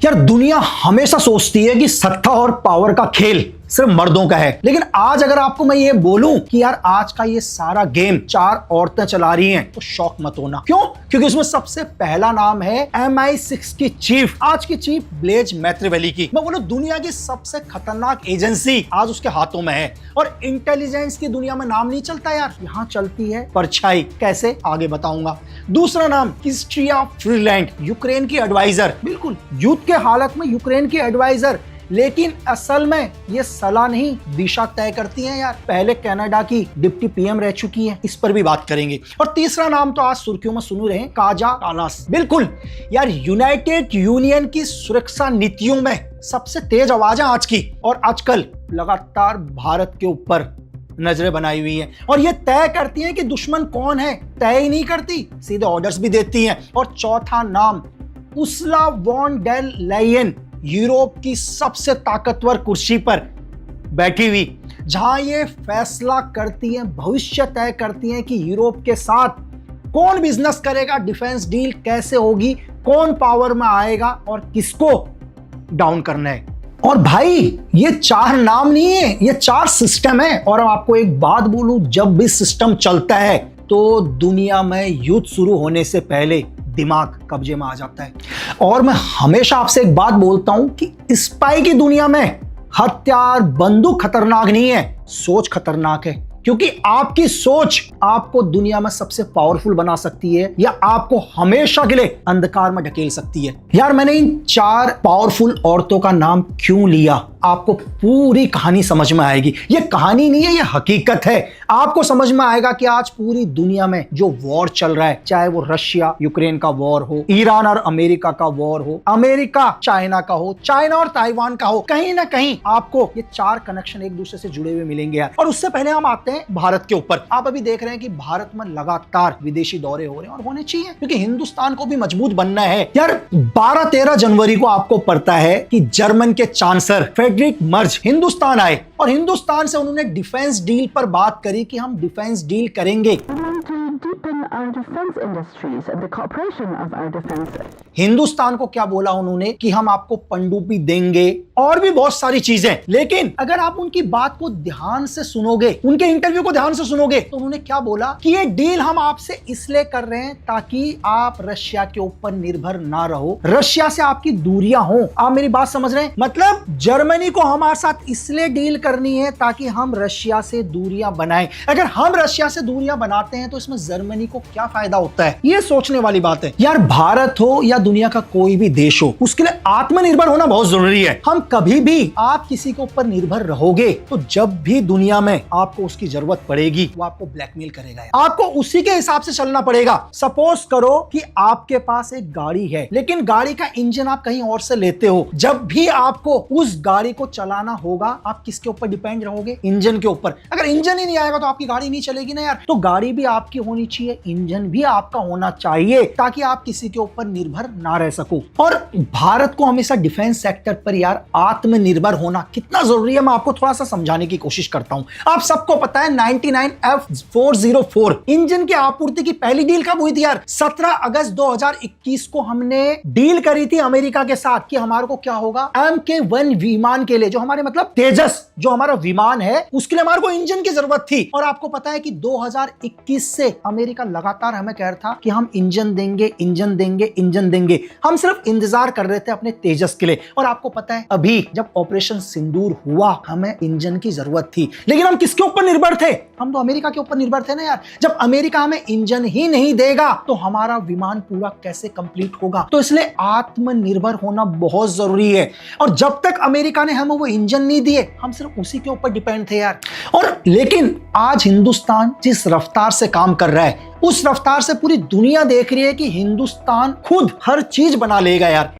यार दुनिया हमेशा सोचती है कि सत्ता और पावर का खेल सिर्फ मर्दों का है, लेकिन आज अगर आपको मैं ये बोलूं कि यार आज का ये सारा गेम 4 औरतें चला रही हैं तो शॉक मत होना। क्यों? क्योंकि उसमें सबसे पहला नाम है MI6 की चीफ, आज की चीफ ब्लेज मैत्रेवेली की। मैं बोलूं दुनिया की सबसे खतरनाक एजेंसी आज उसके हाथों में है और इंटेलिजेंस की दुनिया में नाम नहीं चलता यार, यहाँ चलती है परछाई। कैसे? आगे बताऊंगा। दूसरा नाम क्रिस्टिया फ्रीलैंड, यूक्रेन की एडवाइजर, बिल्कुल युद्ध के हालत में यूक्रेन की एडवाइजर, लेकिन असल में ये सलाह नहीं दिशा तय करती हैं यार। पहले कनाडा की डिप्टी PM रह चुकी हैं, इस पर भी बात करेंगे। और तीसरा नाम तो आज सुर्खियों में सुन रहे हैं, काजा कालास। बिल्कुल यार, यूनाइटेड यूनियन की सुरक्षा नीतियों में सबसे तेज आवाज है आज की, और आजकल लगातार भारत के ऊपर नजरें बनाई हुई हैं और ये तय करती हैं कि दुश्मन कौन है। तय ही नहीं करती, सीधे ऑर्डर्स भी देती हैं। और चौथा नाम Ursula von der Leyen, Europe की सबसे ताकतवर कुर्सी पर बैठी हुई, जहां ये फैसला करती हैं, भविष्य तय करती हैं कि यूरोप के साथ कौन बिजनेस करेगा, डिफेंस डील कैसे होगी, कौन पावर में आएगा और किसको डाउन करना है। और भाई ये 4 नाम नहीं है, ये 4 सिस्टम है। और आपको एक बात बोलूं, जब भी सिस्टम चलता है तो दुनिया में युद्ध शुरू होने से पहले दिमाग कब्जे में आ जाता है। और मैं हमेशा आपसे एक बात बोलता हूं कि स्पाई की दुनिया में हथियार बंदूक खतरनाक नहीं है, सोच खतरनाक है। क्योंकि आपकी सोच आपको दुनिया में सबसे पावरफुल बना सकती है या आपको हमेशा के लिए अंधकार में ढकेल सकती है। यार मैंने इन 4 पावरफुल औरतों का नाम क्यों लिया, आपको पूरी कहानी समझ में आएगी। ये कहानी नहीं है, ये हकीकत है। आपको समझ में आएगा कि आज पूरी दुनिया में जो वॉर चल रहा है, चाहे वो रशिया यूक्रेन का वॉर हो, ईरान और अमेरिका का वॉर हो, अमेरिका चाइना का हो, चाइना और ताइवान का हो, कहीं ना कहीं आपको ये 4 कनेक्शन एक दूसरे से जुड़े हुए मिलेंगे यार। और उससे पहले हम आते हैं भारत के ऊपर। आप अभी देख रहे हैं कि भारत में लगातार विदेशी दौरे हो रहे हैं और होने चाहिए, क्योंकि हिंदुस्तान को भी मजबूत बनना है यार। 12-13 जनवरी को आपको पता है कि जर्मन के चांसलर फ्रेडरिक मर्ज हिंदुस्तान आए और हिंदुस्तान से उन्होंने डिफेंस डील पर बात करी कि हम डिफेंस डील करेंगे। हिंदुस्तान को क्या बोला उन्होंने कि हम आपको पनडुब्बी देंगे और भी बहुत सारी चीजें। लेकिन अगर आप उनकी बात को ध्यान से सुनोगे, उनके इंटरव्यू को ध्यान से सुनोगे, तो उन्होंने क्या बोला कि ये डील हम आपसे इसलिए कर रहे हैं ताकि आप रशिया के ऊपर निर्भर ना रहो, रशिया से आपकी दूरियां हो। आप मेरी बात समझ रहे हैं? मतलब जर्मनी को हमारे साथ इसलिए डील करनी है ताकि हम रशिया से दूरियां बनाएं। अगर हम रशिया से दूरियां बनाते हैं तो इसमें जर्मनी को क्या फायदा होता है? ये सोचने वाली बात है यार। भारत हो या दुनिया का कोई भी देश हो, उसके लिए आत्मनिर्भर होना बहुत जरूरी है। हम कभी भी आप किसी के ऊपर निर्भर रहोगे तो जब भी दुनिया में आपको उसकी जरूरत पड़ेगी वो आपको ब्लैकमेल करेगा। आपको उसी के हिसाब से चलना पड़ेगा। सपोज करो कि आपके पास एक गाड़ी है, लेकिन गाड़ी का इंजन आप कहीं और से लेते हो। जब भी आपको उस गाड़ी को चलाना होगा, आप किसके ऊपर डिपेंड रहोगे? इंजन के ऊपर। अगर इंजन ही नहीं आएगा तो आपकी गाड़ी नहीं चलेगी ना यार। तो गाड़ी भी आपकी होनी चाहिए, इंजन भी आपका होना चाहिए, ताकि आप किसी के ऊपर निर्भर ना रह सको। और भारत को हमेशा डिफेंस सेक्टर पर यार आत्मनिर्भर होना कितना जरूरी है, मैं आपको थोड़ा सा समझाने की कोशिश करता हूं। आप सबको पता है 99F404 इंजन की आपूर्ति की पहली डील कब हुई थी यार? 17 अगस्त 2021 को हमने डील करी थी अमेरिका के साथ कि हमारे को क्या होगा, MK1 विमान के लिए, जो हमारे मतलब तेजस जो हमारा विमान है, उसके लिए हमारे को इंजन की जरूरत थी। और आपको पता है कि 2021 से अमेरिका लगातार हमें कह रहा था कि हम इंजन देंगे, इंजन देंगे, इंजन देंगे। हम सिर्फ इंतजार कर रहे थे अपने तेजस के लिए। और आपको पता है अभी जब ऑपरेशन सिंदूर हुआ, हमें इंजन की जरूरत थी, लेकिन हम किसके ऊपर निर्भर थे? हम तो अमेरिका के ऊपर निर्भर थे ना यार। जब अमेरिका हमें इंजन ही नहीं देगा तो हमारा विमान पूरा कैसे कंप्लीट होगा? तो इसलिए आत्मनिर्भर होना बहुत जरूरी है। और जब तक अमेरिका ने हमें वो इंजन नहीं दिए, हम सिर्फ उसी के ऊपर डिपेंड थे यार। और लेकिन आज हिंदुस्तान जिस रफ्तार से काम कर रहा है, उस रफ्तार से पूरी दुनिया देख रही है कि हिंदुस्तान खुद हर चीज बना लेगा यार।